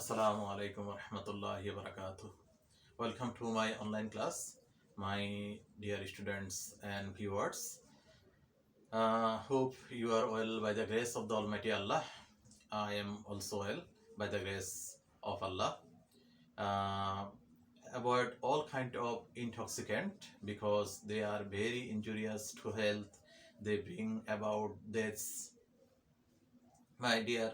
Assalamu alaikum wa rahmatullahi wa barakatuh. Welcome to my online class, my dear students and viewers. Hope you are well by the grace of the Almighty Allah. I am also well by the grace of Allah. Uh, Avoid all kind of intoxicant because they are very injurious to health. They bring about deaths. My dear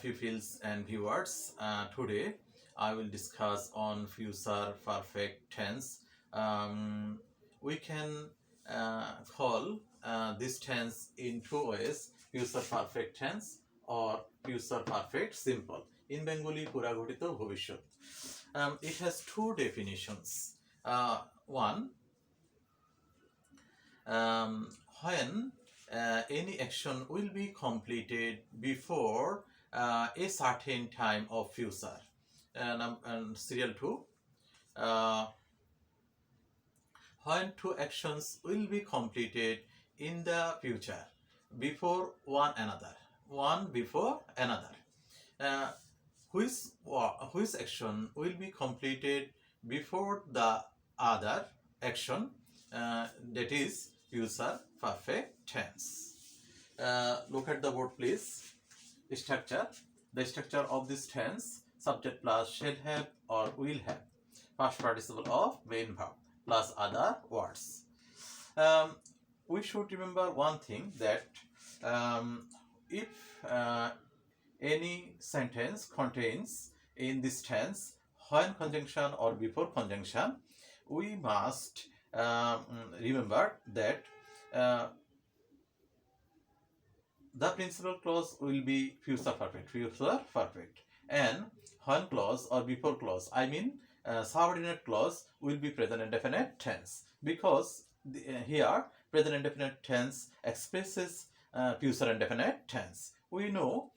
pupils and viewers, today I will discuss on future perfect tense. We can call this tense in two ways: future perfect tense or future perfect simple. In Bengali, পুরাঘটিত ভবিষ্যৎ. It has two definitions. One, when any action will be completed before a certain time of future. And serial 2, when two actions will be completed in the future before one before another. Uh, which action will be completed before the other action, that is future perfect tense. Look at the board please. Structure. The structure of this tense: subject plus shall have or will have, past participle of main verb plus other words. We should remember one thing, that if any sentence contains in this tense when conjunction or before conjunction, we must remember that the principal clause will be future perfect, and when clause or before clause, I mean subordinate clause, will be present indefinite tense, because here present indefinite tense expresses future indefinite tense. We know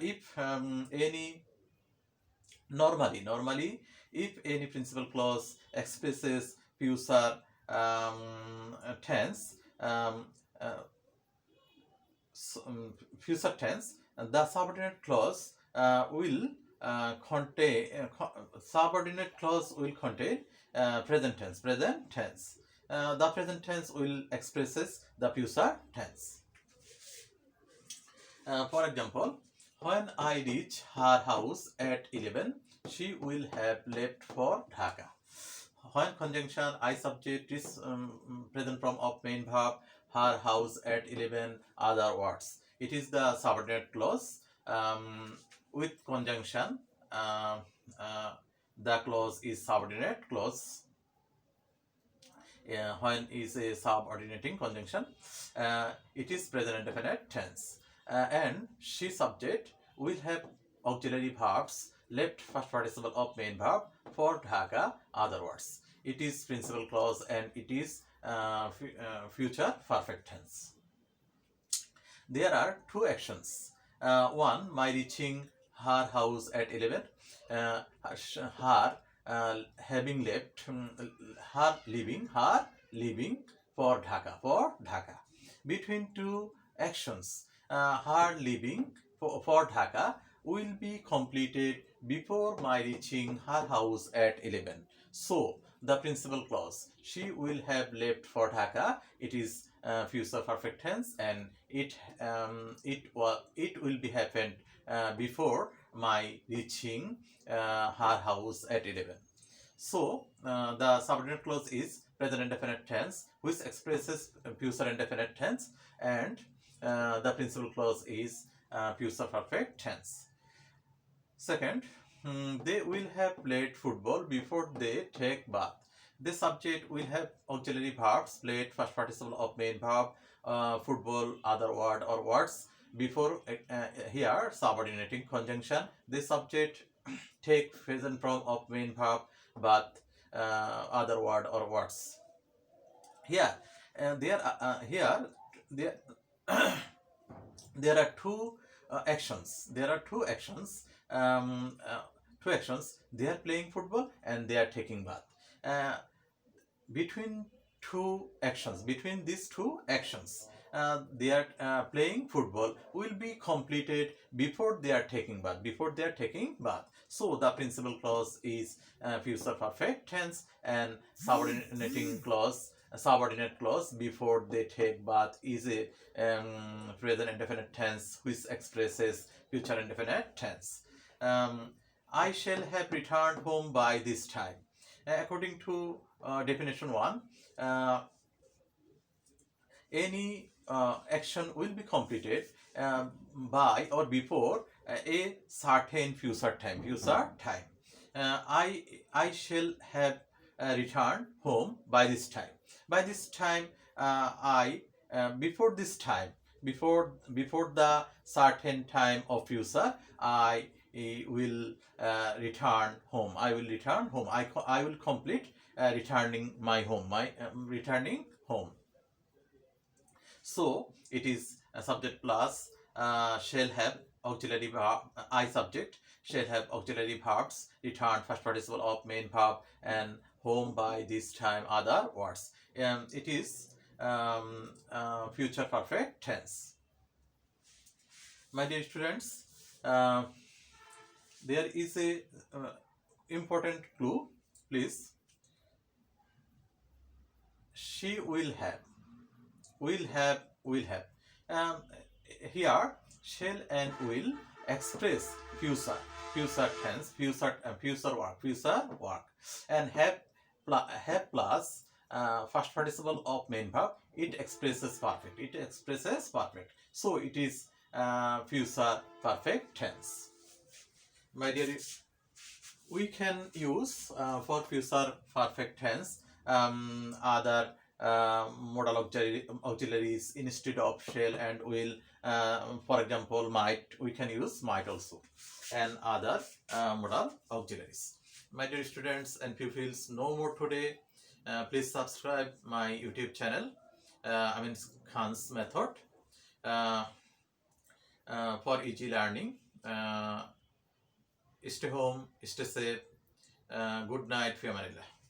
if any normally if any principal clause expresses future tense, future tense, the subordinate clause will contain present tense. The present tense will expresses the future tense. For example, when I reach her house at 11, she will have left for Dhaka. When conjunction I subject is present form of main verb, her house at 11, other words. It is the subordinate clause. With conjunction, the clause is subordinate clause. When is a subordinating conjunction, it is present indefinite tense. And she subject will have auxiliary verbs left first participle of main verb for Dhaka, other words. It is principal clause and it is future perfect tense. There are two actions. One, my reaching her house at 11, her having left, her leaving for Dhaka. Between two actions, her leaving for Dhaka will be completed before my reaching her house at 11. So the principal clause, she will have left for Dhaka, it is future perfect tense, and it will be happened before my reaching her house at 11. So the subordinate clause is present indefinite tense, which expresses future indefinite tense, and the principal clause is future perfect tense. Second, they will have played football before they take bath. The subject will have auxiliary verbs played first participle of main verb, football, other word or words. Before here subordinating conjunction, the subject take present form of main verb, but other word or words. Here there are two actions. They are playing football and they are taking bath. Between these two actions, they are playing football will be completed before they are taking bath. So the principal clause is future perfect tense, and subordinate clause before they take bath is a present indefinite tense which expresses future indefinite tense. I shall have returned home by this time. According to definition 1, any action will be completed by or before a certain future time. I shall have returned home by this time. By this time, I before this time, before the certain time of future, I will return home. I will return home. I will complete returning my home. Returning home. So it is a subject plus shall have auxiliary verb, I subject, shall have auxiliary verbs, return first participle of main verb, and home by this time other words. It is future perfect tense. My dear students, there is a important clue. Please, she will have. Here shall and will express future tense, future work, and have plus first participle of main verb. It expresses perfect. So it is future perfect tense. My dear, we can use for future perfect tense other modal auxiliaries instead of shall and will. For example, might, we can use might also, and other modal auxiliaries. My dear students and pupils, no more today. Please subscribe my YouTube channel, Amin Khan's Method, for easy learning. Stay home, stay safe. Good night, fi amanillah.